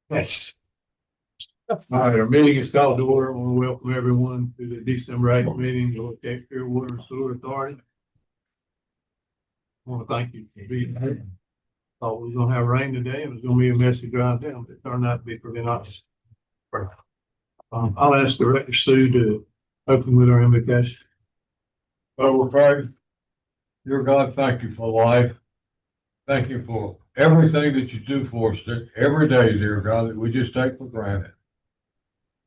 Yes. All right, our meeting is called to order. I want to welcome everyone to the December 8th meeting of the Clear Water and Sewer Authority. I want to thank you for being here. Thought we was gonna have rain today and it was gonna be a messy drive down, but it turned out to be pretty nice. I'll ask Director Sue to open with our invocation. Lord, Father, dear God, thank you for life. Thank you for everything that you do for us every day, dear God, that we just take for granted.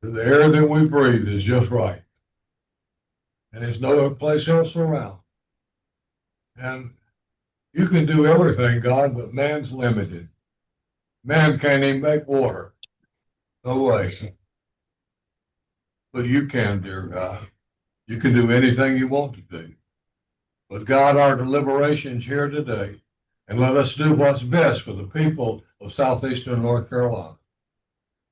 The air that we breathe is just right. And there's no other place else around. And you can do everything, God, but man's limited. Man can't even make water. No way. But you can, dear God. You can do anything you want to do. But God, our deliberations here today, and let us do what's best for the people of southeastern North Carolina.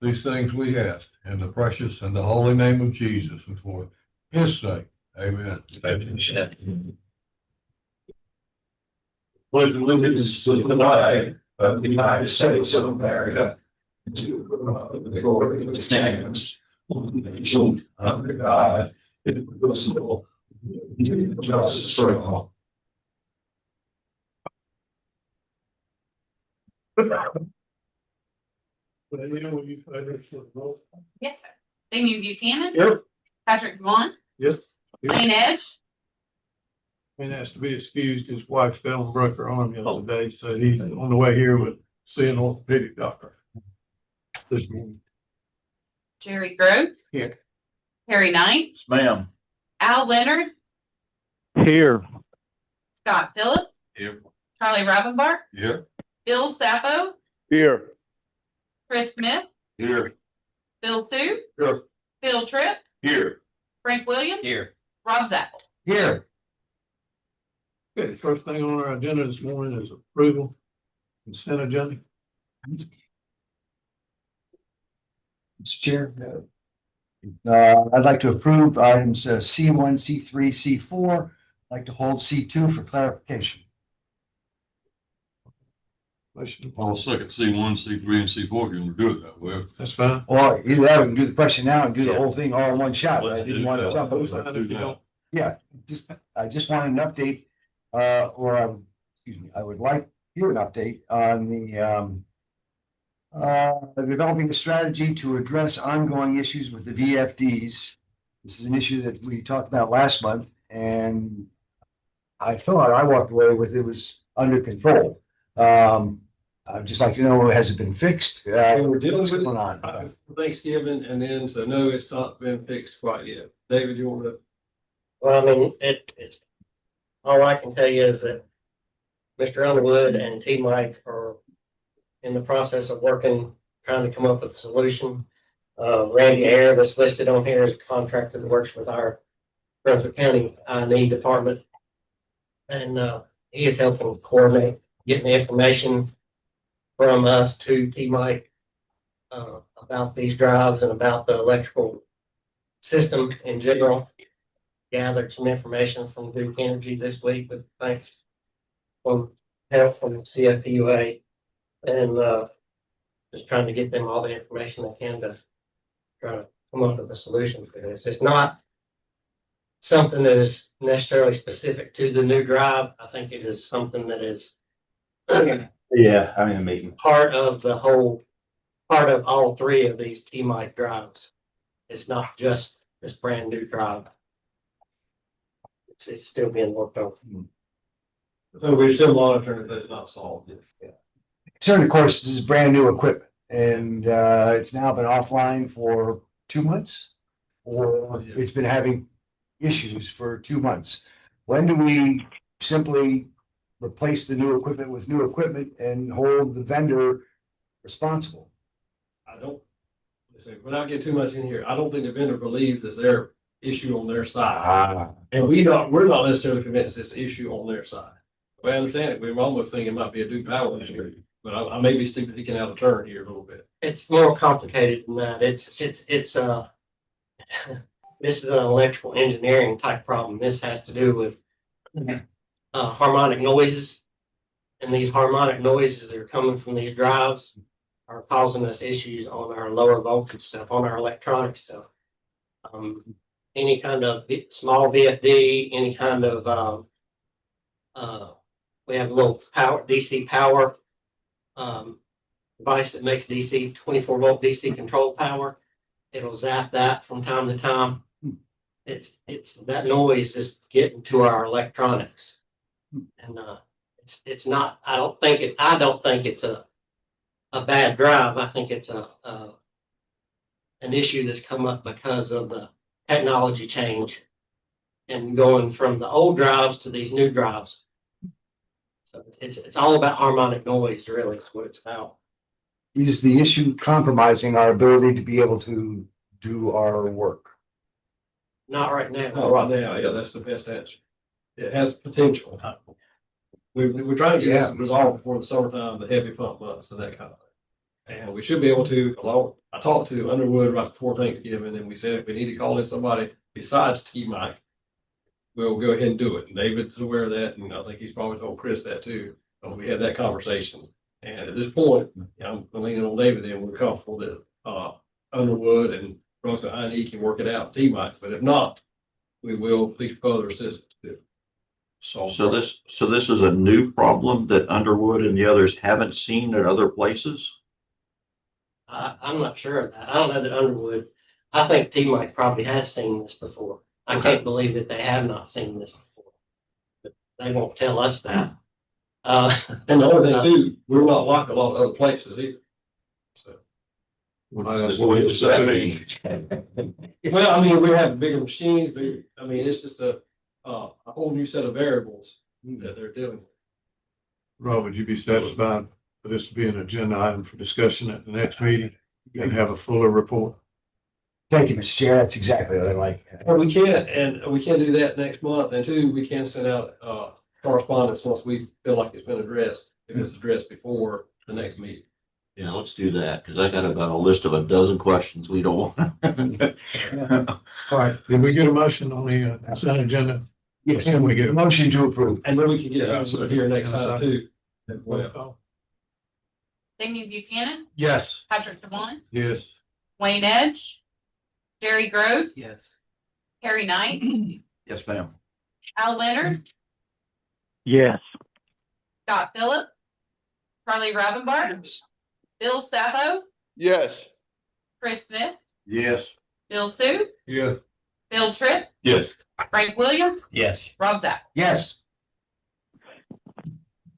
These things we ask in the precious and the holy name of Jesus and for his sake. Amen. Pledge allegiance to the flag of the United States of America, to the glory of the stands, one nation under God, indivisible, with justice for all. Yes, sir. Damian Buchanan. Yep. Patrick Vaughn. Yes. Lane Edge. And has to be excused. His wife fell and broke her arm yesterday, so he's on the way here with seeing an orthopedic doctor this morning. Jerry Groves. Here. Harry Knight. Yes, ma'am. Al Leonard. Here. Scott Phillips. Here. Charlie Ravenbart. Here. Bill Sapo. Here. Chris Smith. Here. Bill Sue. Here. Phil Tripp. Here. Frank Williams. Here. Rob Zappel. Here. Okay, first thing on our agenda this morning is approval consent agenda. Mr. Chair, I'd like to approve items C1, C3, C4. I'd like to hold C2 for clarification. Motion, I'll second C1, C3, and C4 if you want to do it that way. that's fine. Well, either that, we can do the question now and do the whole thing all in one shot, but I didn't want to jump Both over. sides, if you don't. Yeah, I just wanted an update, excuse me, I would like to hear an update on the developing a strategy to address ongoing issues with the VFDs. This is an issue that we talked about last month, and I thought I walked away with it was under control. I'd just like to know, has it been fixed? We're dealing What's with going on? Thanksgiving and then, so no, it's not been fixed quite yet. David, you want to? Well, I mean, it's, all I can tell you is that Mr. Underwood and T Mike are in the process of working, trying to come up with a solution. Randy Air, that's listed on here, is a contractor that works with our Brunswick County I&E department. And, he is helping coordinate, getting the information from us to T Mike, about these drives and about the electrical system in general. Gathered some information from Duke Energy this week, with thanks from help from CFWA, and just trying to get them all the information they can to try to come up with a solution for this. It's not something that is necessarily specific to the new drive. I think it is something that is Yeah, I mean, amazing. part of all three of these T-Mike drives. It's not just this brand new drive. It's still being worked on. So we're still monitoring it, but it's not solved yet. Concern, of course, this is brand new equipment, and it's now been offline for 2 months, or it's been having issues for 2 months. When do we simply replace the new equipment with new equipment and hold the vendor responsible? I don't, without getting too much in here, I don't think the vendor believes it's their issue on their side. And we're not necessarily convinced it's an issue on their side. But I understand it. We're almost thinking it might be a Duke Power issue, but I may be sticking out a turn here a little bit. It's more complicated than that. It's this is an electrical engineering type problem. This has to do with harmonic noises. And these harmonic noises that are coming from these drives are causing us issues on our lower voltage stuff, on our electronic stuff. Any kind of small VFD, any kind of, we have a little power, DC power, device that makes DC 24-volt DC control power. It'll zap that from time to time. It's that noise is getting to our electronics. And, it's not, I don't think it's a bad drive. I think it's an issue that's come up because of the technology change and going from the old drives to these new drives. So it's all about harmonic noise, really, is what it's about. Is the issue compromising our ability to be able to do our work? Not right now. Oh, right now, yeah, that's the best answer. It has potential. We're trying to get this resolved before the summertime, the heavy pump months and that kind of thing. And we should be able to, I talked to Underwood right before Thanksgiving, and we said if we need to call in somebody besides T-Mike, we'll go ahead and do it. And David's aware of that, and I think he's probably told Chris that too. We had that conversation. And at this point, I'm leaning on David, and we're comfortable that Underwood and Brunswick I&E can work it out, T-Mike, but if not, we will seek further assistance to solve. So this is a new problem that Underwood and the others haven't seen at other places? I'm not sure of that. I don't know that Underwood, I think T-Mike probably has seen this before. I Okay. can't believe that they have not seen this before. But they won't tell us that. And the other thing too, we're not like a lot of other places either. So, That's what it's saying. well, I mean, we have bigger machines, I mean, it's just a whole new set of variables that they're dealing with. Rob, would you be satisfied for this to be an agenda item for discussion at the next meeting and have a fuller report? Thank you, Mr. Chair. That's exactly what I like. Well, we can do that next month, and two, we can send out correspondence once we feel like it's been addressed, if it's addressed before the next meeting. Yeah, let's do that, because I got about a list of a dozen questions we don't want. All right, did we get a motion on the consent agenda? Yes, Can we get a motion to approve? And then we can get here next time too. Well, Damian Buchanan, Yes. Patrick DeWine, Yes. Wayne Edge, Jerry Groves, Yes. Harry Knight, Yes, ma'am. Al Leonard, Yes. Scott Phillip, Carly Ravenbart, Bill Staffo, Yes. Chris Smith, Yes. Bill Sue, Yeah. Bill Tripp, Yes. Frank Williams, Yes. Rob Zach. Yes.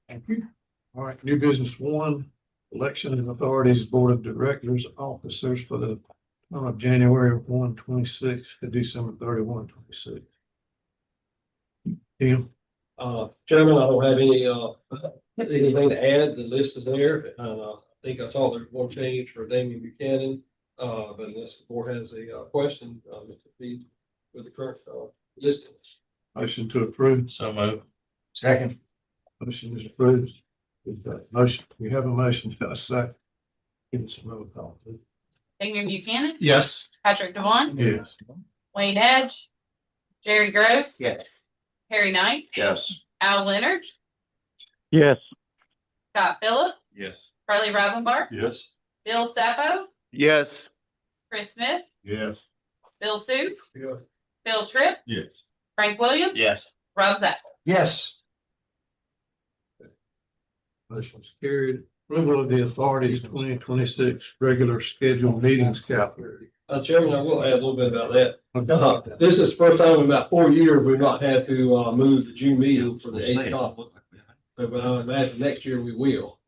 Thank you. All right, new business one, election of authorities, board of directors, officers for the term of January 1, 26 to December 31, 26. Tim? Chairman, I don't have anything to add. The list is there. I think I saw there's one change for Damian Buchanan. But unless the board has a question, it's be with the current listing. Motion to approve. So moved. Second. Motion is approved. With that motion, we have a motion, a second. Give us a roll call, please. Damian Buchanan, Yes. Patrick DeWine, Yes. Wayne Edge, Jerry Groves, Yes. Harry Knight, Yes. Al Leonard, Yes. Scott Phillip, Yes. Carly Ravenbart, Yes. Bill Staffo, Yes. Chris Smith, Yes. Bill Sue, Yeah. Bill Tripp, Yes. Frank Williams, Yes. Rob Zach. Yes. Motion's carried. Approval of the authorities 2026 regular scheduled meetings calendar. Chairman, I will add a little bit about that. This is the first time in about 4 years we've not had to move the June meeting for the 8th conflict. So, but I imagine next year we will.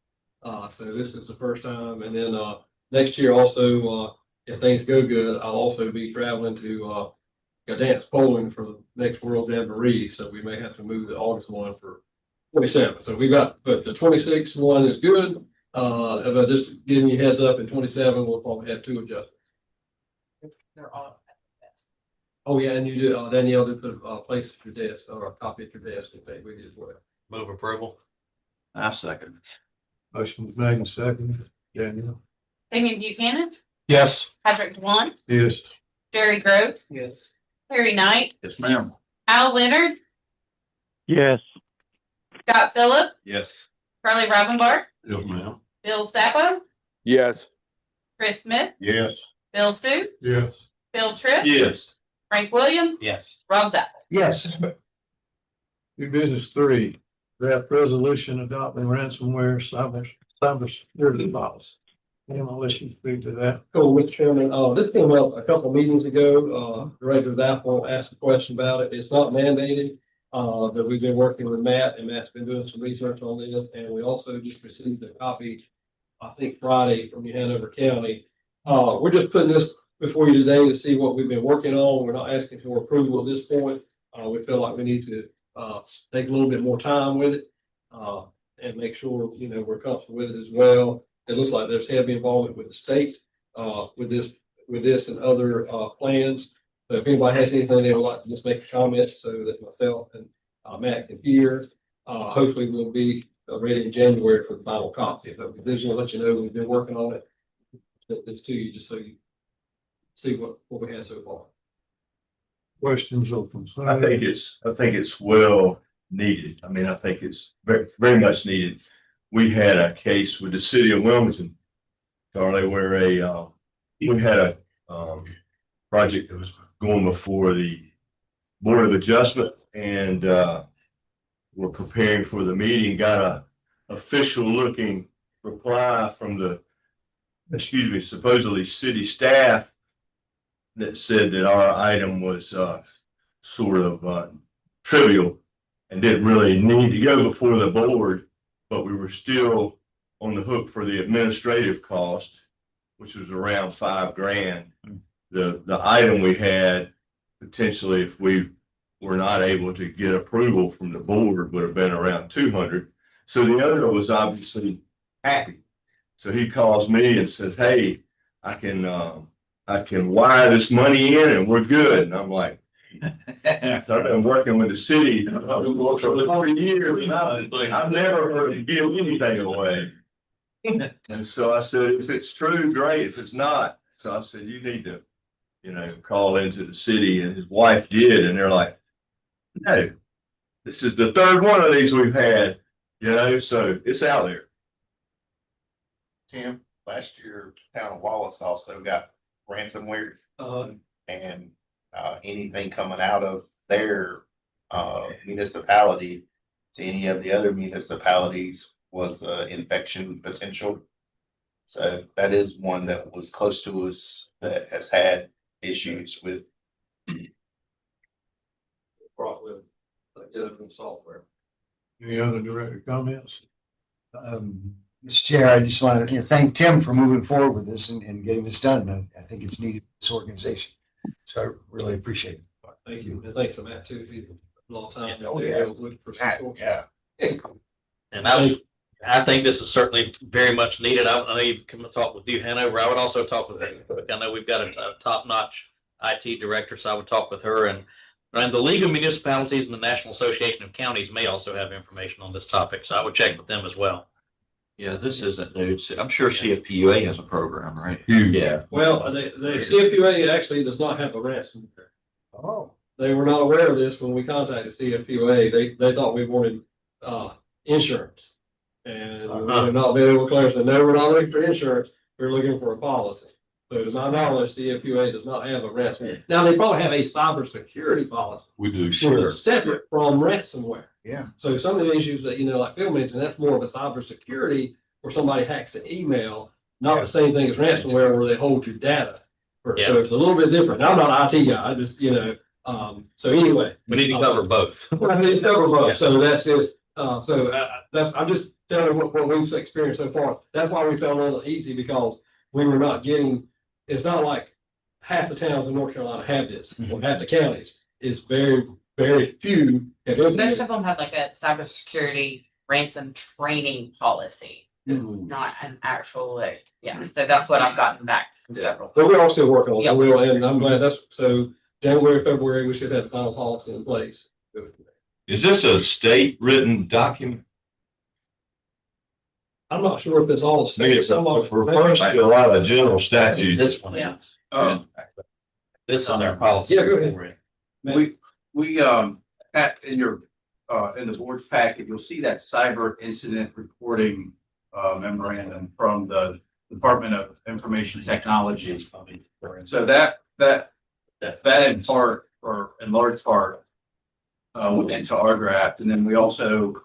So this is the first time, and then next year also, if things go good, I'll also be traveling to dance Poland for the next World Jamboree. So we may have to move the August one for 27. So we got, but the 26th one is good. If I just giving you a heads up, in 27 we'll probably have 2 adjustments. They're all. Oh, yeah, and you do, Danielle did put a place at your desk or a copy at your desk and they, we did as well. Move approval. I second. Motion was made and seconded. Daniel? Damian Buchanan, Yes. Patrick DeWine, Yes. Jerry Groves, Yes. Harry Knight, Yes, ma'am. Al Leonard, Yes. Scott Phillip, Yes. Carly Ravenbart, Yes, ma'am. Bill Staffo, Yes. Chris Smith, Yes. Bill Sue, Yes. Bill Tripp, Yes. Frank Williams, Yes. Rob Zappa. Yes. New business 3, draft resolution adopting ransomware cybersecurity policy. And I'll let you speak to that. Cool, Mr. Chairman. This came up a couple of meetings ago. Director Zappa asked a question about it. It's not mandated. But we've been working with Matt, and Matt's been doing some research on this, and we also just received a copy, I think Friday, from New Hanover County. We're just putting this before you today to see what we've been working on. We're not asking for approval at this point. We feel like we need to take a little bit more time with it, and make sure, we're comfortable with it as well. It looks like there's heavy involvement with the state, with this and other, plans. So if anybody has anything they would like to just make a comment so that myself and, Matt can hear, hopefully we'll be ready in January for the final copy. But we just want to let you know we've been working on it. This to you, just so you see what we had so far. Questions or concerns? I think it's well needed. I mean, I think it's very, very much needed. We had a case with the city of Wilmington, Charlie, where we had a project that was going before the Board of Adjustment, and we're preparing for the meeting, got a official looking reply from the, supposedly city staff that said that our item was sort of trivial and didn't really need to go before the board, but we were still on the hook for the administrative cost, which was around $5,000. The item we had, potentially, if we were not able to get approval from the board, would have been around 200. So the owner was obviously happy. So he calls me and says, "Hey, I can wire this money in and we're good." And I'm like, so I've been working with the city for 40 years. I've never heard of give anything away. And so I said, if it's true, great. If it's not, so I said, you need to, call into the city. And his wife did. And they're like, no, this is the third one of these we've had, so it's out there. Tim, last year, town of Wallace also got ransomware. And anything coming out of their municipality to any of the other municipalities was infection potential. So that is one that was close to us that has had issues with. Brought with different software. Any other director comments? Mr. Chair, I just want to thank Tim for moving forward with this and getting this done. I think it's needed for this organization. So I really appreciate it. Thank you. And thanks to Matt too. He's a long time. Oh, yeah. Yeah. And I think this is certainly very much needed. I know you've come to talk with New Hanover. I would also talk with her. I know we've got a top-notch IT director, so I would talk with her. And the League of Municipalities and the National Association of Counties may also have information on this topic, so I would check with them as well. Yeah, this isn't new. I'm sure CFPUA has a program, right? Yeah. Well, the CFPUA actually does not have a ransomware. Oh. They were not aware of this when we contacted CFPUA. They thought we wanted insurance. And we had not been able to clarify, no, we're not looking for insurance, we're looking for a policy. So to my knowledge, CFPUA does not have a ransomware. Now, they probably have a cybersecurity policy. We do, Which is separate from ransomware. Yeah. So some of the issues that, like Phil mentioned, that's more of a cybersecurity where somebody hacks an email, not the same thing as ransomware where they hold your data. So it's a little bit different. Now, I'm not an IT guy, I just, so anyway. We need to cover both. I need to cover both. So that's it. I'm just telling you what we've experienced so far. That's why we found it a little easy, because we were not getting, it's not like half the towns in North Carolina have this, or half the counties. It's very, very few. Most of them have like a cybersecurity ransom training policy, not an actual so that's what I've gotten back from several. But we're all still working on it. Yep. And I'm glad so January, February, we should have the final policy in place. Is this a state written document? I'm not sure if it's all. Refers to a lot of general statutes. This one is. This is our policy. Yeah, go ahead. We in your in the board's packet, you'll see that cyber incident reporting memorandum from the Department of Information Technology. So that in part, or in large part, went into our draft. And then we also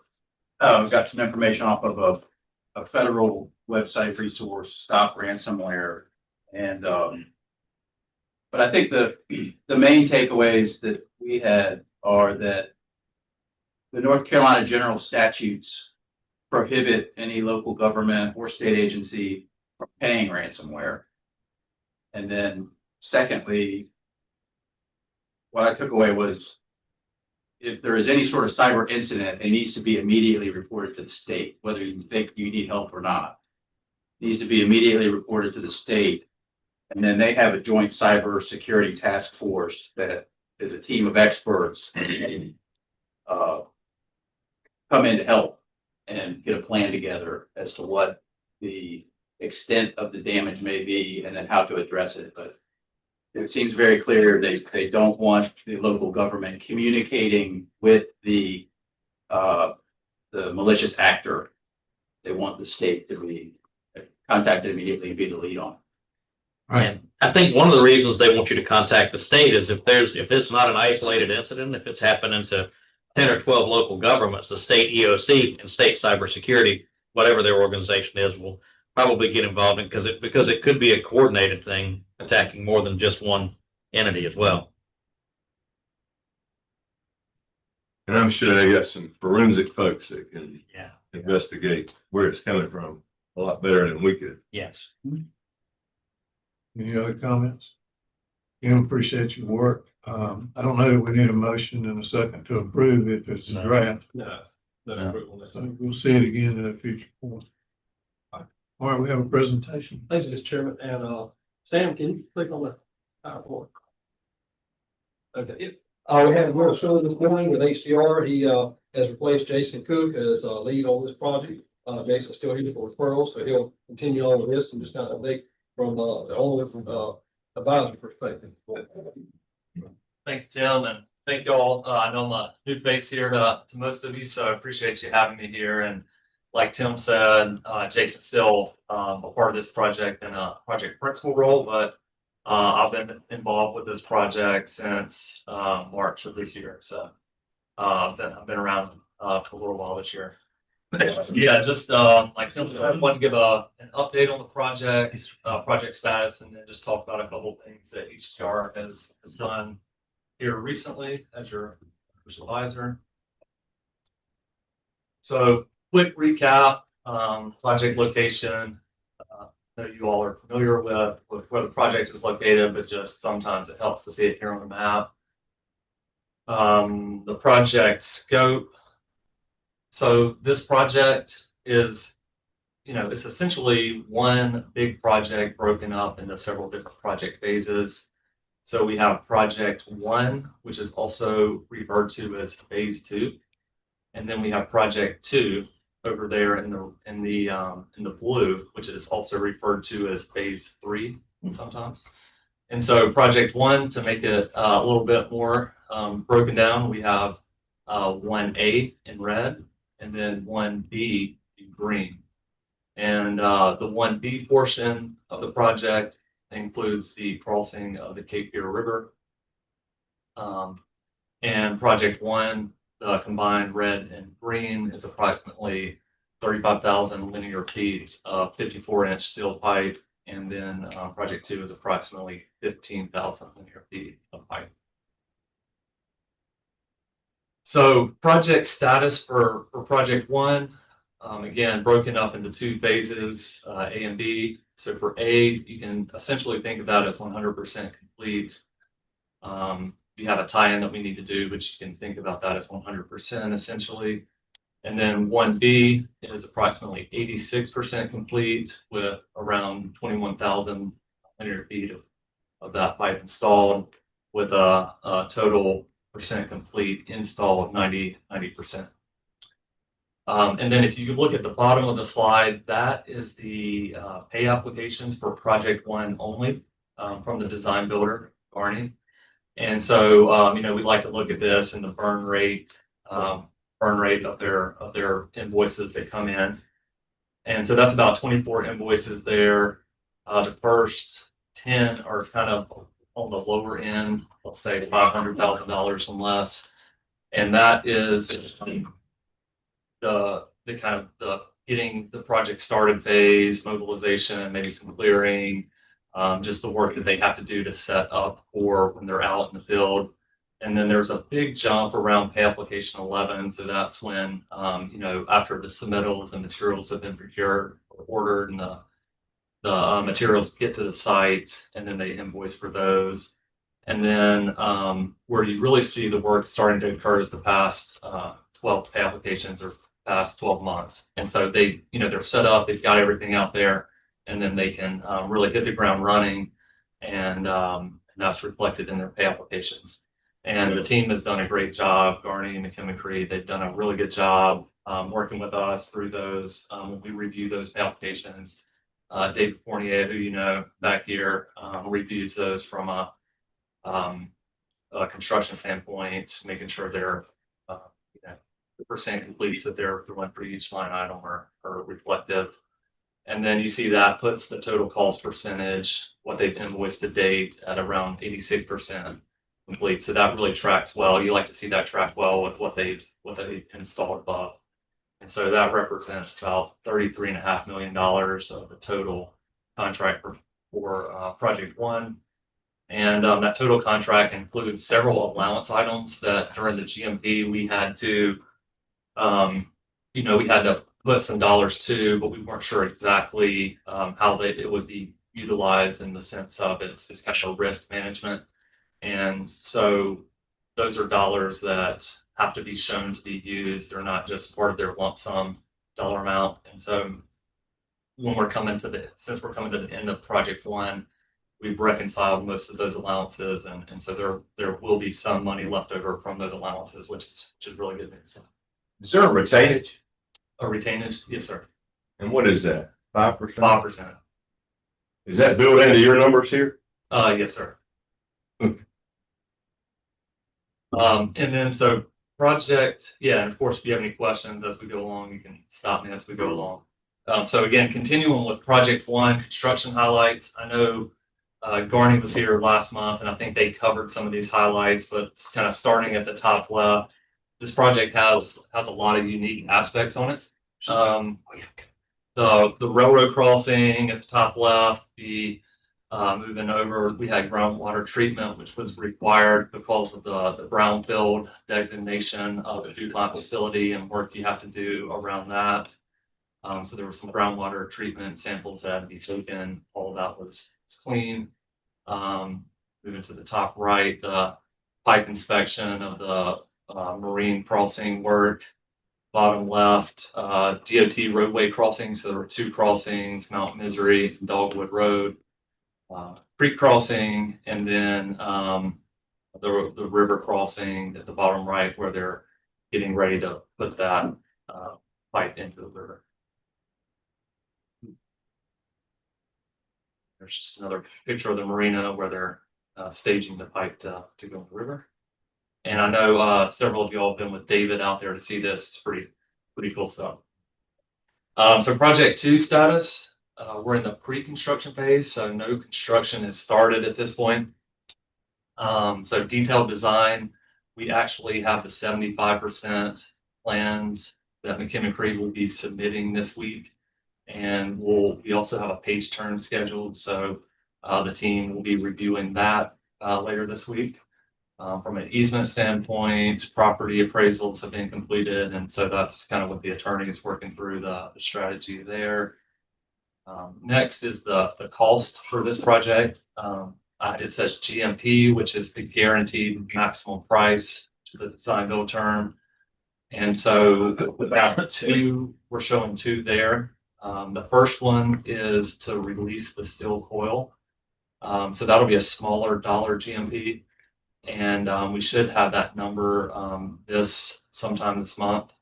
got some information off of a federal website resource, Stop Ransomware. And but I think the main takeaways that we had are that the North Carolina general statutes prohibit any local government or state agency from paying ransomware. And then secondly, what I took away was if there is any sort of cyber incident, it needs to be immediately reported to the state, whether you think you need help or not. It needs to be immediately reported to the state. And then they have a joint cyber security task force that is a team of experts come in to help and get a plan together as to what the extent of the damage may be and then how to address it. But it seems very clear they don't want the local government communicating with the malicious actor. They want the state to be contacted immediately and be the lead on. And I think one of the reasons they want you to contact the state is if it's not an isolated incident, if it's happening to 10 or 12 local governments, the state EOC and state cybersecurity, whatever their organization is, will probably get involved in because it could be a coordinated thing attacking more than just one entity as well. And I'm sure they got some forensic folks that can Yeah. investigate where it's coming from a lot better than we could. Yes. Any other comments? Appreciate your work. I don't know that we need a motion and a second to approve if it's a draft. No. So we'll see it again at a future point. All right, we have a presentation. Thanks, Mr. Chairman. And Sam, can you click on the PowerPoint? Okay. We had Will Shirley this morning with HDR. He has replaced Jason Cook as lead on this project. Jason's still here for referrals, so he'll continue on with this and just kind of update from the owner from advisor perspective. Thank you, Tim, and thank you all. I know I'm a new face here to most of you, so I appreciate you having me here. And like Tim said, Jason's still a part of this project in a project principal role, but I've been involved with this project since March of this year. So I've been around for a little while this year. Yeah, just like Tim said, I wanted to give an update on the project, project status, and then just talk about a couple of things that HDR has done here recently as your advisor. So quick recap, project location. I know you all are familiar with where the project is located, but just sometimes it helps to see it here on the map. The project scope. So this project is, it's essentially one big project broken up into several different project phases. So we have project 1, which is also referred to as phase 2. And then we have project 2 over there in the blue, which is also referred to as phase 3 sometimes. And so project 1, to make it a little bit more broken down, we have 1A in red and then 1B in green. And the 1B portion of the project includes the crossing of the Cape Fear River. And project 1, the combined red and green, is approximately 35,000 linear feet of 54-inch steel pipe. And then project 2 is approximately 15,000 linear feet of pipe. So project status for project 1, again, broken up into 2 phases, A and B. So for A, you can essentially think of that as 100% complete. You have a tie-in that we need to do, but you can think about that as 100% essentially. And then 1B is approximately 86% complete with around 21,000 linear feet of that pipe installed with a total percent complete install of 90%. And then if you look at the bottom of the slide, that is the pay applications for project 1 only from the design builder, Barney. And so, we'd like to look at this and the burn rate of their invoices that come in. And so that's about 24 invoices there. The first 10 are kind of on the lower end, let's say $500,000 and less. And that is the kind of the getting the project started phase, mobilization, maybe some clearing, just the work that they have to do to set up for when they're out in the field. And then there's a big jump around pay application 11. So that's when, after the submittals and materials have been procured or ordered and the materials get to the site and then they invoice for those. And then where you really see the work starting to occur is the past 12 pay applications or past 12 months. And so they're set up, they've got everything out there, and then they can really hit the ground running, and that's reflected in their pay applications. And the team has done a great job. Garney and McKim-McCree, they've done a really good job working with us through those. When we review those pay applications, David Fournier, who you know back here, reviews those from a construction standpoint, making sure they're the percent completes that they're doing for each line item are reflective. And then you see that puts the total cost percentage, what they've invoiced to date, at around 86% complete. So that really tracks well. You like to see that track well with what they installed above. And so that represents about $33.5 million of the total contract for project one. And that total contract includes several allowance items that during the GMP we had to, we had to put some dollars to, but we weren't sure exactly how it would be utilized in the sense of it's kind of a risk management. And so those are dollars that have to be shown to be used. They're not just part of their lump sum dollar amount. And so when since we're coming to the end of project one, we've reconciled most of those allowances. And so there will be some money left over from those allowances, which is really good news. Is there a retainage? A retainage? Yes, sir. And what is that? 5%? 5%. Is that built into your numbers here? Yes, sir. And then so project, yeah, and of course, if you have any questions as we go along, you can stop me as we go along. So again, continuing with project one, construction highlights. I know Garney was here last month, and I think they covered some of these highlights, but it's kind of starting at the top left. This project has a lot of unique aspects on it. The railroad crossing at the top left, moving over, we had groundwater treatment, which was required because of the brownfield designation of the food plant facility and work you have to do around that. So there was some groundwater treatment samples that had to be taken. All of that was clean. Moving to the top right, the pipe inspection of the marine crossing work. Bottom left, DOT roadway crossings. So there were two crossings, Mount Misery, Dogwood Road. Creek crossing, and then the river crossing at the bottom right where they're getting ready to put that pipe into the river. There's just another picture of the marina where they're staging the pipe to go in the river. And I know several of y'all have been with David out there to see this. It's pretty cool stuff. So project two status. We're in the pre-construction phase, so no construction has started at this point. So detailed design, we actually have the 75% plans that McKim-McCree will be submitting this week. And we also have a page turn scheduled, so the team will be reviewing that later this week. From an easement standpoint, property appraisals have been completed, and so that's kind of what the attorney is working through the strategy there. Next is the cost for this project. It says GMP, which is the guaranteed maximum price, the design build term. And so about two, we're showing two there. The first one is to release the steel coil. So that'll be a smaller dollar GMP. And we should have that number sometime this month.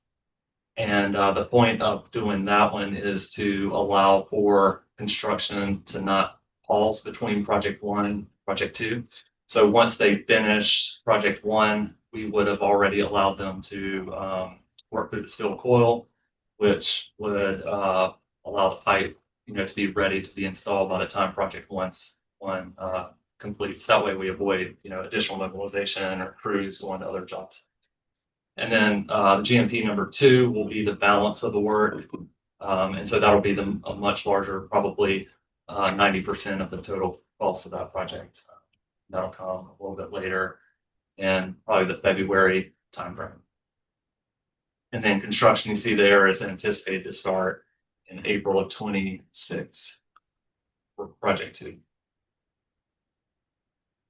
And the point of doing that one is to allow for construction to not pause between project one and project two. So once they finish project one, we would have already allowed them to work through the steel coil, which would allow the pipe, to be ready to be installed by the time project one completes. That way we avoid, additional mobilization or crews going to other jobs. And then the GMP number 2 will be the balance of the work. And so that'll be a much larger, probably 90% of the total cost of that project. That'll come a little bit later and probably the February timeframe. And then construction you see there is anticipated to start in April of 26 for project 2.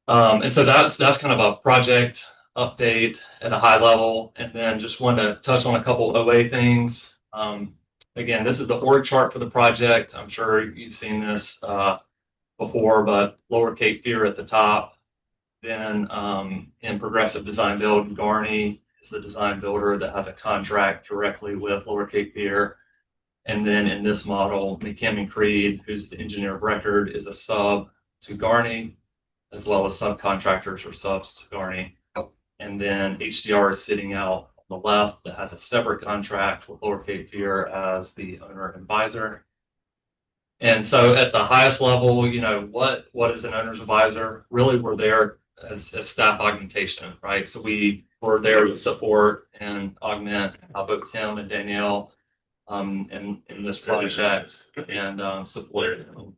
And so that's kind of a project update at a high level. And then just want to touch on a couple OA things. Again, this is the org chart for the project. I'm sure you've seen this before, but Lower Cape Fear at the top. Then in Progressive Design Build, Garney is the design builder that has a contract directly with Lower Cape Fear. And then in this model, McKim and Creed, who's the engineer of record, is a sub to Garney, as well as subcontractors or subs to Garney. And then HDR is sitting out on the left that has a separate contract with Lower Cape Fear as the owner advisor. And so at the highest level, what is an owner's advisor? Really, we're there as staff augmentation, right? So we're there to support and augment both Tim and Danielle in this project and support them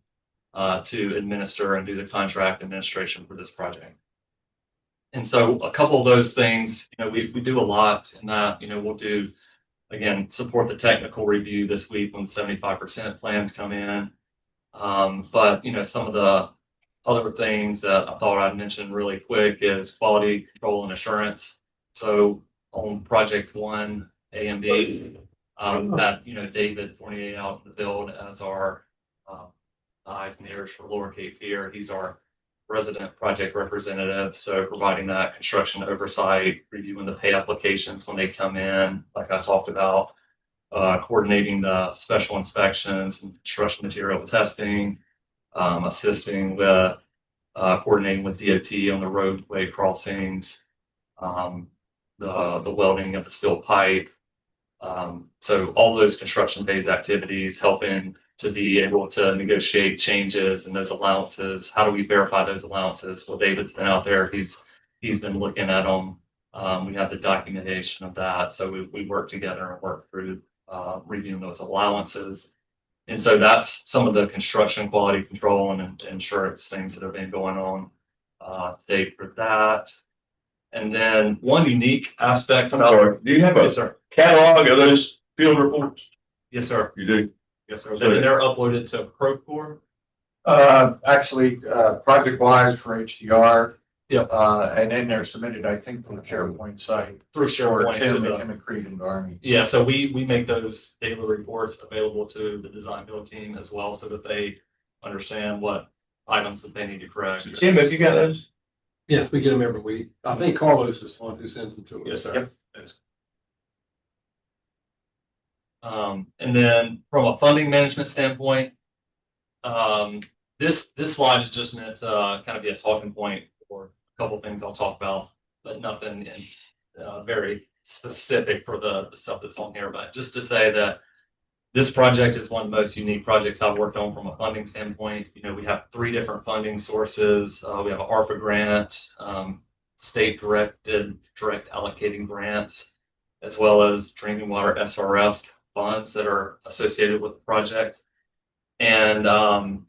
to administer and do the contract administration for this project. And so a couple of those things, we do a lot in that, we'll do, again, support the technical review this week when 75% plans come in. But, some of the other things that I thought I'd mention really quick is quality control and assurance. So on project 1, A and B, that, David 28 out in the field as our eyes and ears for Lower Cape Fear. He's our resident project representative. So providing that construction oversight, reviewing the pay applications when they come in, like I talked about, coordinating the special inspections and construction material testing, assisting with coordinating with DOT on the roadway crossings, the welding of the steel pipe. So all those construction phase activities helping to be able to negotiate changes and those allowances. How do we verify those allowances? Well, David's been out there. He's been looking at them. We have the documentation of that. So we work together and work through reviewing those allowances. And so that's some of the construction quality control and insurance things that have been going on today for that. And then one unique aspect about Do you have a yes, sir. catalog of those field reports? Yes, sir. You do? Yes, sir. They're uploaded to Procore. Actually, project-wise for HDR. Yep. And then they're submitted, I think, from the SharePoint site. Through SharePoint to the and Creed and Garney. Yeah, so we make those daily reports available to the design build team as well, so that they understand what items that they need to correct. Tim, have you got those? Yes, we get them every week. I think Carlos is the one who sends them to us. Yes, sir. And then from a funding management standpoint, this slide is just meant to kind of be a talking point for a couple of things I'll talk about, but nothing very specific for the stuff that's on here. But just to say that this project is one of the most unique projects I've worked on from a funding standpoint. We have 3 different funding sources. We have an ARPA grant, state direct allocating grants, as well as drinking water SRF funds that are associated with the project. And I'm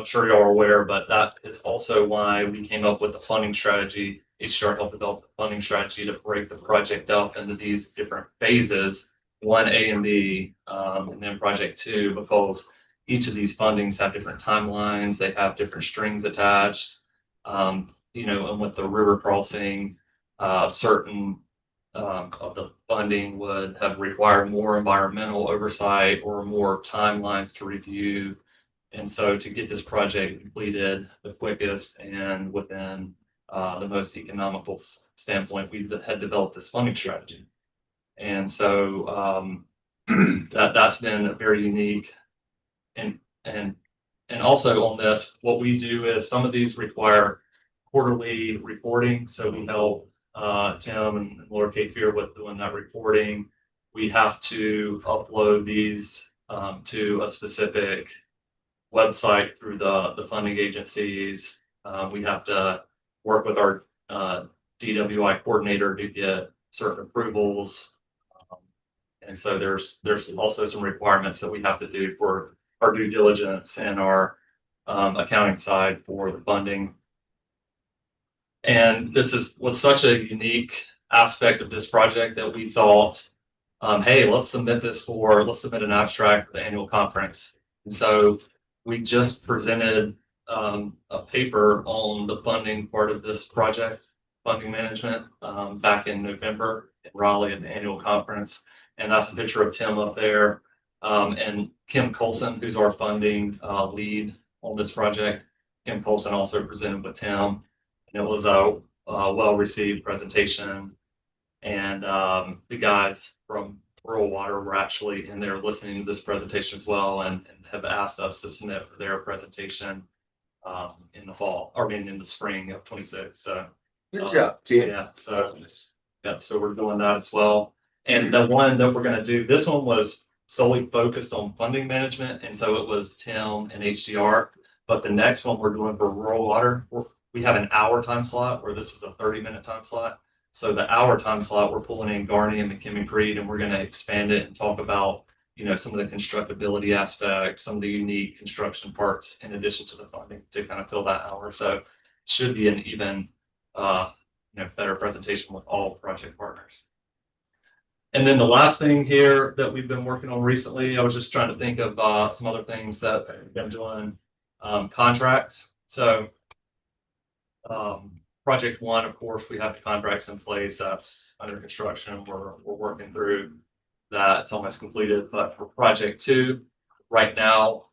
sure you're aware, but that is also why we came up with the funding strategy. HDR helped develop the funding strategy to break the project up into these different phases, 1, A and B, and then project 2, because each of these fundings have different timelines. They have different strings attached. And with the river crossing, certain of the funding would have required more environmental oversight or more timelines to review. And so to get this project completed the quickest and within the most economical standpoint, we had developed this funding strategy. And so that's been very unique. And also on this, what we do is some of these require quarterly reporting. So we help Tim and Lower Cape Fear with doing that reporting. We have to upload these to a specific website through the funding agencies. We have to work with our DWI coordinator to get certain approvals. And so there's also some requirements that we have to do for our due diligence and our accounting side for the funding. And this was such a unique aspect of this project that we thought, hey, let's submit an abstract for the annual conference. And so we just presented a paper on the funding part of this project, funding management, back in November in Raleigh at the annual conference. And that's a picture of Tim up there. And Kim Colson, who's our funding lead on this project. Kim Colson also presented with Tim. And it was a well-received presentation. And the guys from Rural Water were actually in there listening to this presentation as well, and have asked us to submit for their presentation in the spring of 26. So Good job, Tim. yeah, so we're doing that as well. And the one that we're going to do, this one was solely focused on funding management, and so it was Tim and HDR. But the next one we're doing for Rural Water, we have an hour time slot where this is a 30-minute time slot. So the hour time slot, we're pulling in Garney and McKimmon Creed, and we're going to expand it and talk about, some of the constructability aspects, some of the unique construction parts, in addition to the funding to kind of fill that hour. So it should be an even, better presentation with all project partners. And then the last thing here that we've been working on recently, I was just trying to think of some other things that we've been doing, contracts. So project one, of course, we have the contracts in place. That's under construction. We're working through that. It's almost completed. But for project two, right now,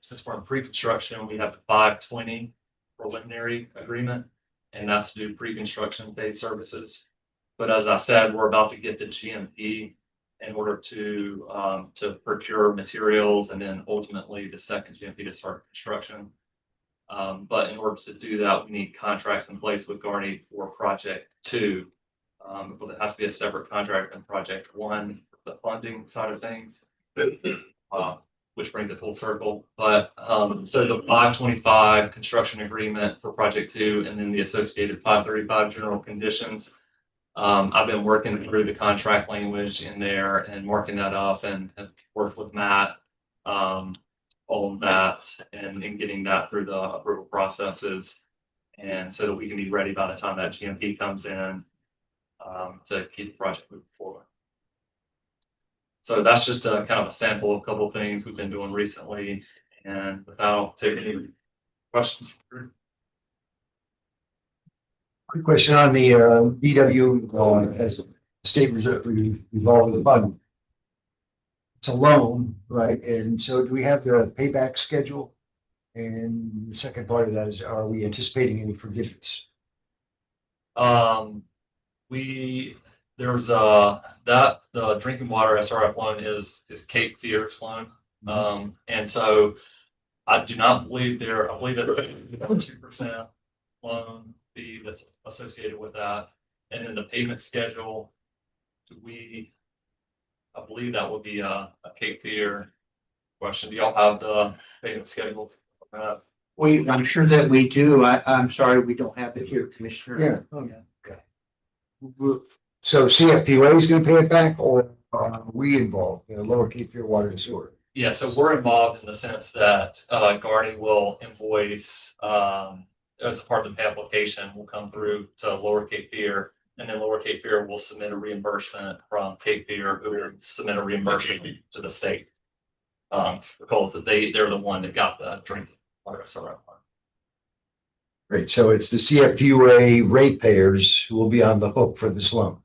since we're in pre-construction, we have the 520 preliminary agreement, and that's to do pre-construction phase services. But as I said, we're about to get the GMP in order to procure materials, and then ultimately the second GMP to start construction. But in order to do that, we need contracts in place with Garney for project two, because it has to be a separate contract than project one, the funding side of things, which brings it full circle. But so the 525 construction agreement for project two, and then the associated 535 general conditions. I've been working through the contract language in there and marking that up, and worked with Matt on that and getting that through the approval processes, and so that we can be ready by the time that GMP comes in to keep the project moving forward. So that's just a kind of a sample of a couple of things we've been doing recently, and without taking any questions. Quick question on the BW as state reserve revolving fund. It's a loan, right? And so do we have the payback schedule? And the second part of that is, are we anticipating any forgiveness? There's the drinking water SRF loan is Cape Fear's loan. And so I do not believe I believe it's a 2% loan fee that's associated with that. And then the payment schedule, I believe that would be a Cape Fear question. Do y'all have the payment schedule? I'm sure that we do. I'm sorry, we don't have it here, Commissioner. Yeah. Okay. So CFPWA is going to pay it back, or are we involved, Lower Cape Fear Water and Sewer? Yeah, so we're involved in the sense that Garney will invoice as a part of the application, will come through to Lower Cape Fear, and then Lower Cape Fear will submit a reimbursement from Cape Fear, who will submit a reimbursement to the state. Because they're the one that got the drinking water SRF. Great. So it's the CFPWA ratepayers who will be on the hook for this loan.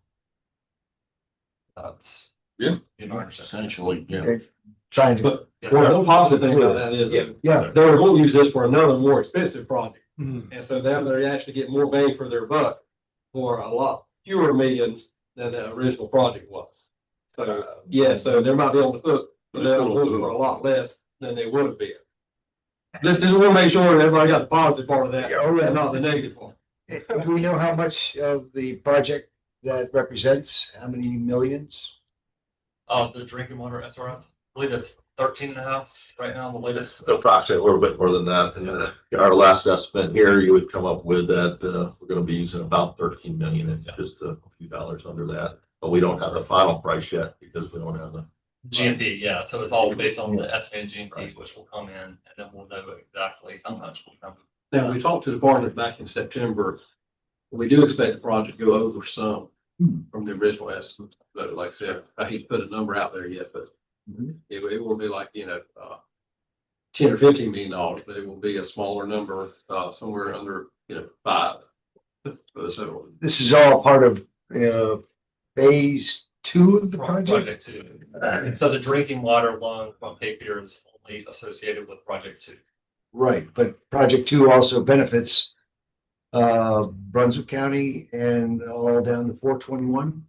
That's Essentially, yeah. Okay. Trying to. But one positive thing about that is, Yeah. they're going to use this for another more expensive project. Mhm. And so now they're actually getting more bang for their buck for a lot fewer millions than the original project was. So, so they might be on the hook, but they're on the hook for a lot less than they would have been. Just want to make sure that everybody got the positive part of that, and not the negative part. Do we know how much of the project that represents? How many millions? The drinking water SRF, I believe that's 13.5 right now, the latest. Approximately a little bit more than that. And our last estimate here, you would come up with that, we're gonna be using about 13 million and just a few dollars under that. But we don't have the final price yet because we don't have the. GMP, yeah, so it's all based on the estimated GMP, which will come in, and then we'll know exactly how much will come. Now, we talked to the partners back in September. We do expect the project to go over some from the original estimate, but like I said, I hate to put a number out there yet, but it will be like, 10 or 15 million dollars, but it will be a smaller number, somewhere under, 5. So, This is all part of, phase 2 of the project? Project 2. And so the drinking water loan from Cape Fear is only associated with project 2. Right, but project 2 also benefits Brunswick County and all down to 421.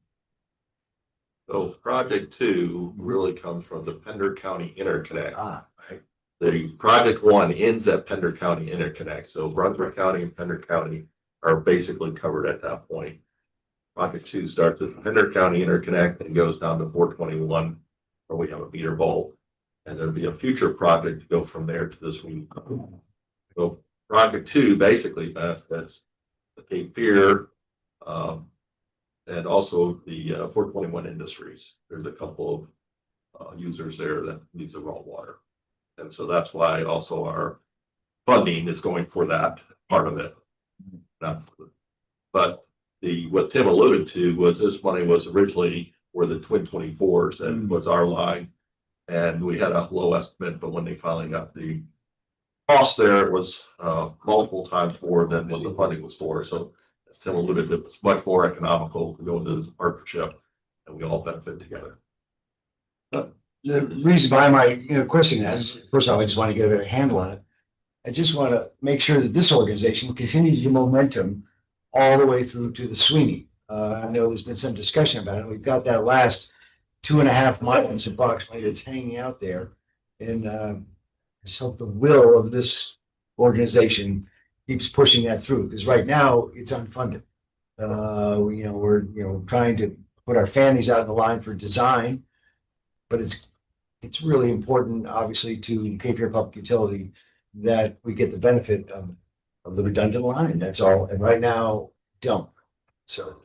So project 2 really comes from the Pender County Interconnect. Right. The project 1 ends at Pender County Interconnect. So Brunswick County and Pender County are basically covered at that point. Project 2 starts at Pender County Interconnect and goes down to 421, where we have a meter vault. And there'll be a future project to go from there to this one. So project 2 basically benefits the Cape Fear, and also the 421 Industries. There's a couple of users there that needs the raw water. And so that's why also our funding is going for that part of it. But what Tim alluded to was this money was originally for the Twin 24s and was our line. And we had a low estimate, but when they finally got the cost there, it was multiple times more than what the funding was for. So as Tim alluded, it was much more economical to go into this partnership and we all benefit together. The reason behind my question that is, first off, I just want to get a handle on it. I just want to make sure that this organization continues the momentum all the way through to the Sweeney. I know there's been some discussion about it. We've got that last 2.5 miles approximately that's hanging out there. And I just hope the will of this organization keeps pushing that through, because right now it's unfunded. We're trying to put our families out in the line for design, but it's really important, obviously, to Cape Fear Public Utility that we get the benefit of the redundant line. That's all. And right now, don't. So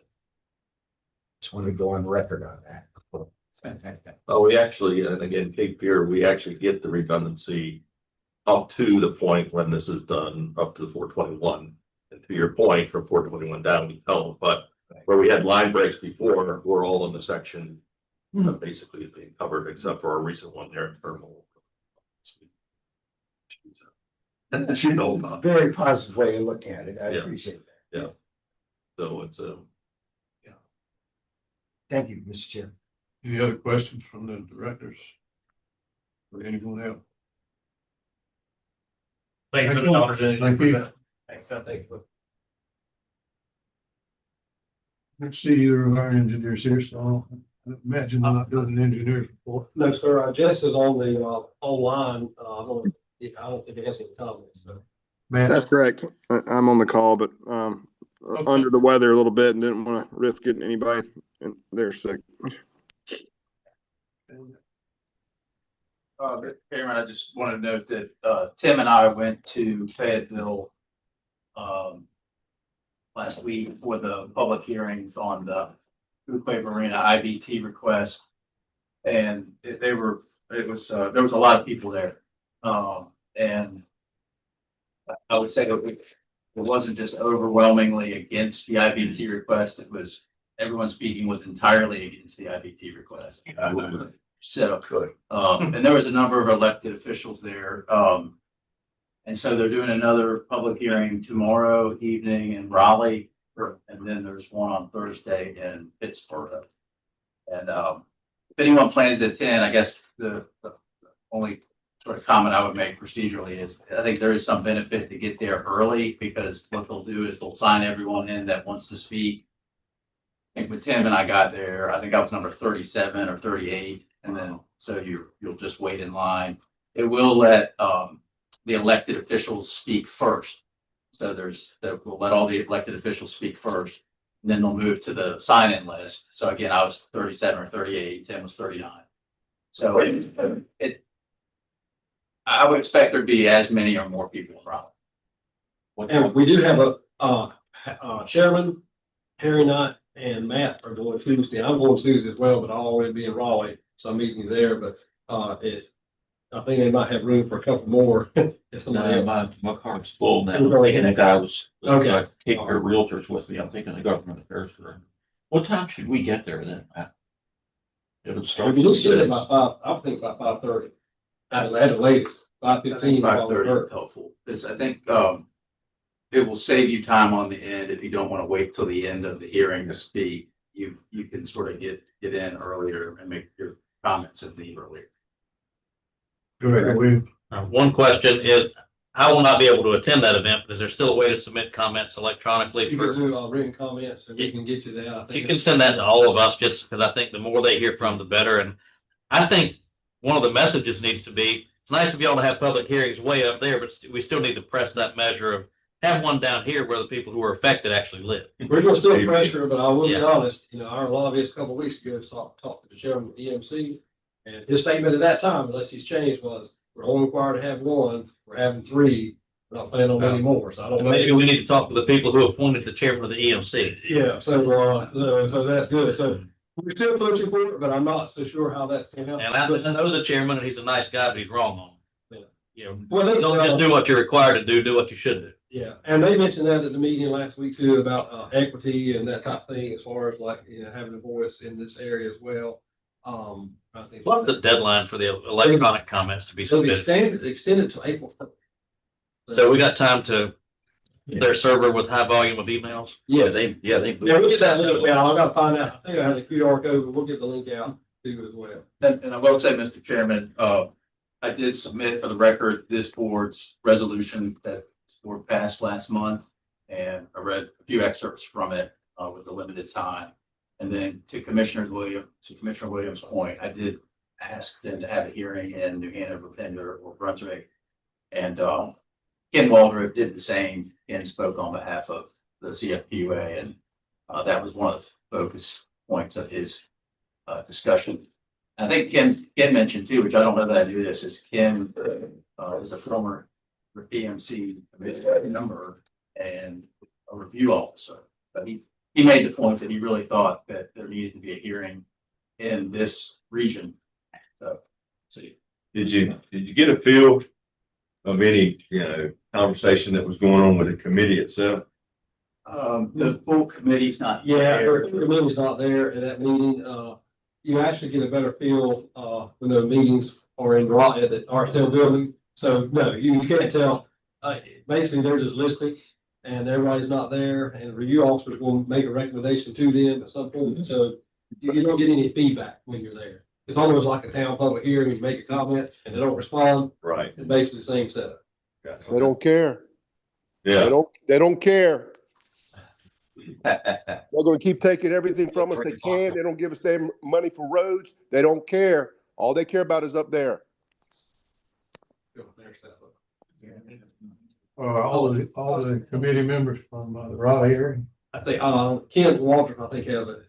just want to go on record on that. Oh, we actually, and again, Cape Fear, we actually get the redundancy up to the point when this is done, up to the 421. And to your point, from 421 down, we don't. But where we had line breaks before, we're all in the section that basically is being covered, except for our recent one there in Thermal. Very positive way of looking at it. I appreciate that. Yeah. So it's Thank you, Mr. Chair. Any other questions from the directors? Or anyone else? Thank you for the opportunity to Thank you. present. Thanks, thank you. Let's see, you're our engineers here, so I imagine I'm not doing an engineer's report. no, sir, Jess is on the, online. I don't think it has any comments, so. Matt, That's correct. I'm on the call, but under the weather a little bit and didn't want to risk getting anybody in there sick. Mr. Chairman, I just want to note that Tim and I went to Fayetteville last week for the public hearings on the Foodway Arena IBT request. And there was a lot of people there. And I would say it wasn't just overwhelmingly against the IBT request. It was everyone speaking was entirely against the IBT request. So, and there was a number of elected officials there. And so they're doing another public hearing tomorrow evening in Raleigh, and then there's one on Thursday in Pittsburgh. And if anyone plans to attend, I guess the only sort of comment I would make procedurally is I think there is some benefit to get there early, because what they'll do is they'll sign everyone in that wants to speak. I think when Tim and I got there, I think I was number 37 or 38. And then, so you'll just wait in line. It will let the elected officials speak first. So we'll let all the elected officials speak first, and then they'll move to the sign-in list. So again, I was 37 or 38, Tim was 39. So I would expect there to be as many or more people around. And we do have a chairman, Harry Knott and Matt are going Tuesday. I'm going Tuesday as well, but I'll already be in Raleigh, so I'm meeting you there, but I think they might have room for a couple more. If somebody else. My car's full now. Okay. And the guy was, Okay. take your realtors with me. I'm thinking the government affairs firm. What time should we get there then, Matt? If it starts. We just get it about 5, I think about 5:30. At the latest, 5:15. 5:30 is helpful, because I think, it will save you time on the end if you don't want to wait till the end of the hearing to speak. You can sort of get in earlier and make your comments and leave earlier. Director Williams. One question is, I will not be able to attend that event, but is there still a way to submit comments electronically? You can do written comments and we can get you that. I You think can send that to all of us, just because I think the more they hear from, the better. And I think one of the messages needs to be, it's nice of y'all to have public hearings way up there, but we still need to press that measure of have one down here where the people who are affected actually live. we're gonna still pressure, but I will be Yeah. honest, our lobbyist a couple of weeks ago talked to the chairman of the EMC. And his statement at that time, unless he's changed, was we're only required to have one, we're having 3, we're not planning on any more. So I don't know. Maybe we need to talk to the people who appointed the chairman of the EMC. Yeah, so that's good. So we're still pushing for it, but I'm not so sure how that's gonna help. And I know the chairman, and he's a nice guy, but he's wrong on. Yeah. Don't just do what you're required to do what you should do. Yeah, and they mentioned that at the meeting last week too, about equity and that type of thing, as far as like, having a voice in this area as well. I think. What's the deadline for the electronic comments to be So submitted? extended to April 1st. So we got time to get their server with high volume of emails? Yes. They. Yeah, we'll get that link out. I gotta find out. I think I have the QR code, but we'll get the link out too as well. And I will say, Mr. Chairman, I did submit for the record this board's resolution that this board passed last month. And I read a few excerpts from it with the limited time. And then to Commissioner Williams' point, I did ask them to have a hearing in New Hanover, Pender, or Brunswick. And Ken Waldrop did the same. Ken spoke on behalf of the CFPUA, and that was one of the focus points of his discussion. I think Ken mentioned too, which I don't know that I knew this, is Ken is a former EMC member and a review officer. But he made the point that he really thought that there needed to be a hearing in this region. So, see. Did you get a feel of any, conversation that was going on with the committee itself? The full committee's not. Yeah, there. the committee's not there at that meeting. You actually get a better feel when the meetings are in at the Archdale building. So no, you can't tell. Basically, they're just listening and everybody's not there, and review officers will make a recommendation to them at some point. So you don't get any feedback when you're there. It's almost like a town public hearing. You make a comment and they don't respond. Right. It's basically the same setup. They don't care. Yeah. They don't care. They're gonna keep taking everything from us. They can. They don't give us their money for roads. They don't care. All they care about is up there. All the committee members from the Raleigh area. I think Ken Walter, I think, has a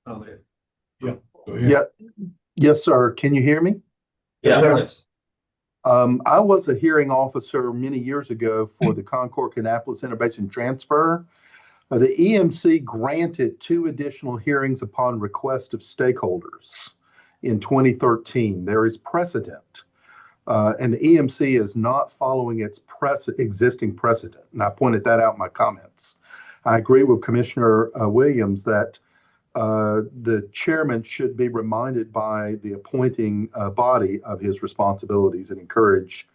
comment. Yeah. Go ahead. Yeah. Yes, sir. Can you hear me? Yeah. I was a hearing officer many years ago for the Concord Kannapolis Interbasin Transfer. The EMC granted 2 additional hearings upon request of stakeholders in 2013. There is precedent. And the EMC is not following its existing precedent. And I pointed that out in my comments. I agree with Commissioner Williams that the chairman should be reminded by the appointing body of his responsibilities and encourage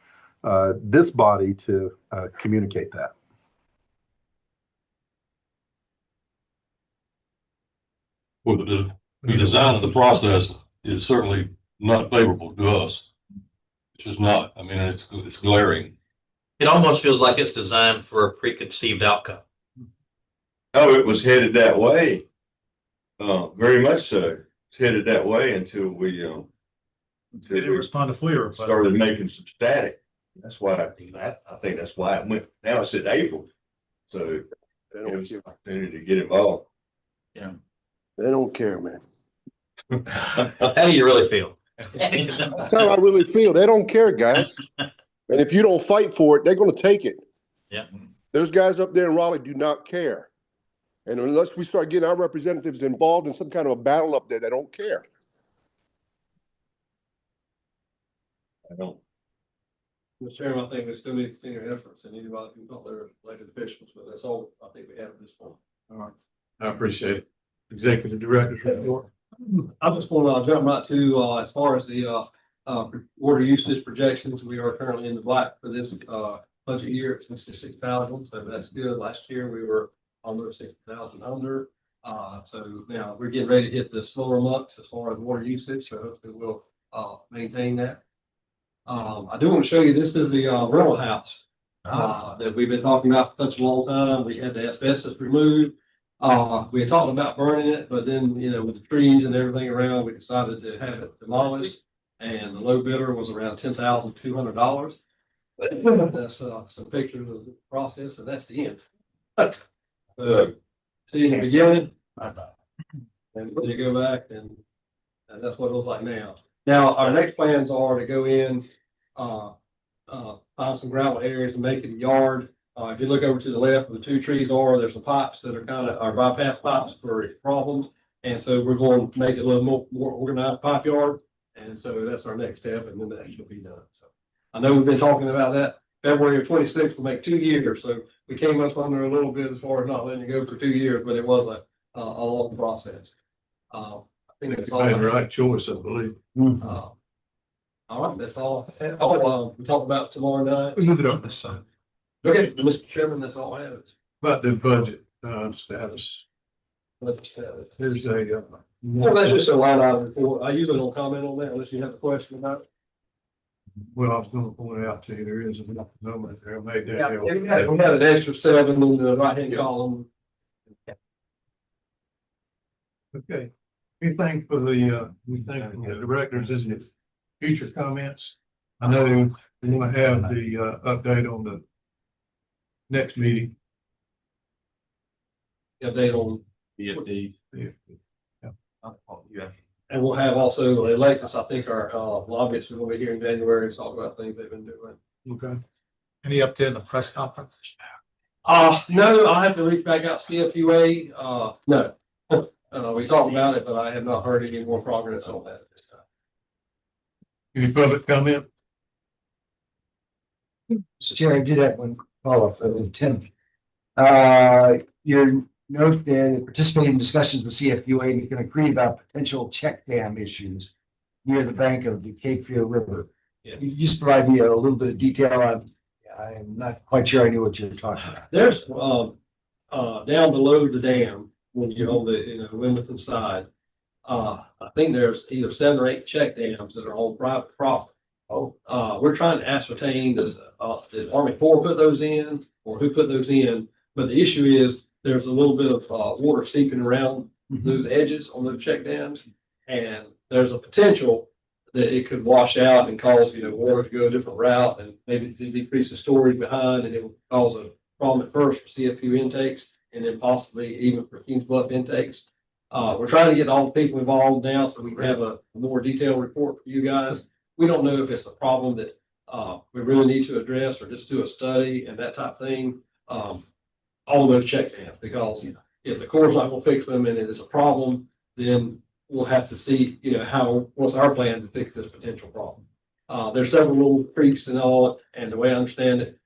this body to communicate that. Well, the design of the process is certainly not favorable to us. It's just not. I mean, it's glaring. It almost feels like it's designed for a preconceived outcome. Oh, it was headed that way. Very much so. It's headed that way until we respond to FLIR. started making some static. That's why I think that's why it went. Now it's in April, so it was an opportunity to get involved. Yeah, they don't care, man. How do you really feel? That's how I really feel. They don't care, guys. And if you don't fight for it, they're gonna take it. Yeah. Those guys up there in Raleigh do not care. And unless we start getting our representatives involved in some kind of a battle up there, they don't care. I don't. Mr. Chairman, I think we still need to continue efforts and anybody who thought they were elected officials, but that's all I think we have at this point. All right. I appreciate it. Executive Director's report. I just want to jump right to, as far as the, water usage projections, we are currently in the black for this, budget year, it's 66,000, so that's good. Last year, we were almost 60,000 under. So now we're getting ready to hit the slower months as far as water usage, so hopefully we'll, maintain that. I do want to show you, this is the, rental house, that we've been talking about for such a long time. We had the asbestos removed. We had talked about burning it, but then, you know, with the trees and everything around, we decided to have it demolished. And the low bidder was around $10,200. That's some pictures of the process, and that's the end. So, see in the beginning, and then you go back, and that's what it looks like now. Now, our next plans are to go in, find some gravel areas and make it a yard. If you look over to the left where the two trees are, there's some pipes that are kind of our bypass pipes for problems. And so we're going to make it a little more organized pipe yard. And so that's our next step, and then that should be done. So I know we've been talking about that. February of 26 will make 2 years. So we came up under a little bit as far as not letting it go for 2 years, but it was a long process. I think that's all. Made the right choice, I believe. All right, that's all. We talk about tomorrow night. We move it on this side. Okay, Mr. Chairman, that's all I have. About the budget, status. There's a, Well, that's just a line item report. I usually don't comment on that unless you have a question about it. well, I was gonna point out to you, there is a number there, made that. Yeah, we had an extra 7 in the right-hand column. Okay, anything for the, we thank the directors, isn't it? Future comments? I know we're gonna have the, update on the next meeting. Update on. Yeah. And we'll have also elections. I think our lobbyists are going to be here in January to talk about things they've been doing. Okay. Any update on the press conference? No, I'll have to reach back out to CFUA. No. We talked about it, but I have not heard any more progress on that at this time. Any public comment? Mr. Chair, I did have one follow-up, Tim. Your note there, participating in discussions with CFUA, you can agree about potential check dam issues near the bank of the Cape Fear River. Yeah. You just provide me a little bit of detail on, I'm not quite sure I knew what you were talking about. There's down below the dam, when you're on the Wilmington side, I think there's either 7 or 8 check dams that are on private property. Oh, we're trying to ascertain, does the Army Corps put those in, or who put those in? But the issue is there's a little bit of water seeping around those edges on those check dams, and there's a potential that it could wash out and cause water to go a different route, and maybe decrease the storage behind, and it would cause a problem at first for CFU intakes, and then possibly even for Kings Bluff intakes. We're trying to get all the people involved now so we can have a more detailed report for you guys. We don't know if it's a problem that we really need to address or just do a study and that type of thing. All those check dams, because if the Corps is not going to fix them and it is a problem, then we'll have to see, what's our plan to fix this potential problem. There's several little creeks and all, and the way I understand it,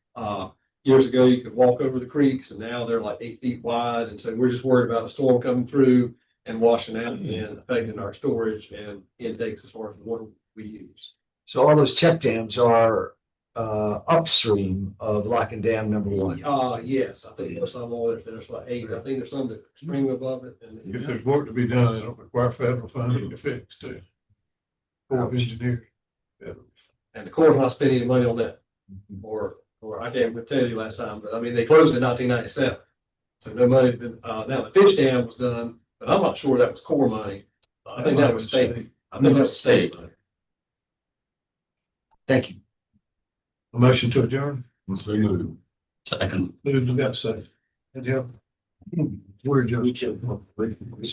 years ago you could walk over the creeks, and now they're like 8 feet wide, and so we're just worried about a storm coming through and washing out and affecting our storage and intakes as far as the water we use. so all those check dams are upstream of Lock and Dam number 1. Yes, I think there's some on it. There's like 8. I think there's some that stream above it. And If there's work to be done, it'll require federal funding to fix too. Corps of Engineers. And the Corps not spending any money on that, or I can't even tell you last time, but I mean they closed in 1997, so no money. Now the fish dam was done, but I'm not sure that was Corps money. I think that was state. I think that's state money. Thank you. A motion to adjourn. Second. Moved and got second. Yeah. We're adjourned.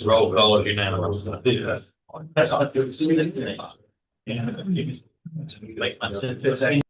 Roll call if unanimous. That's not good. And. Make my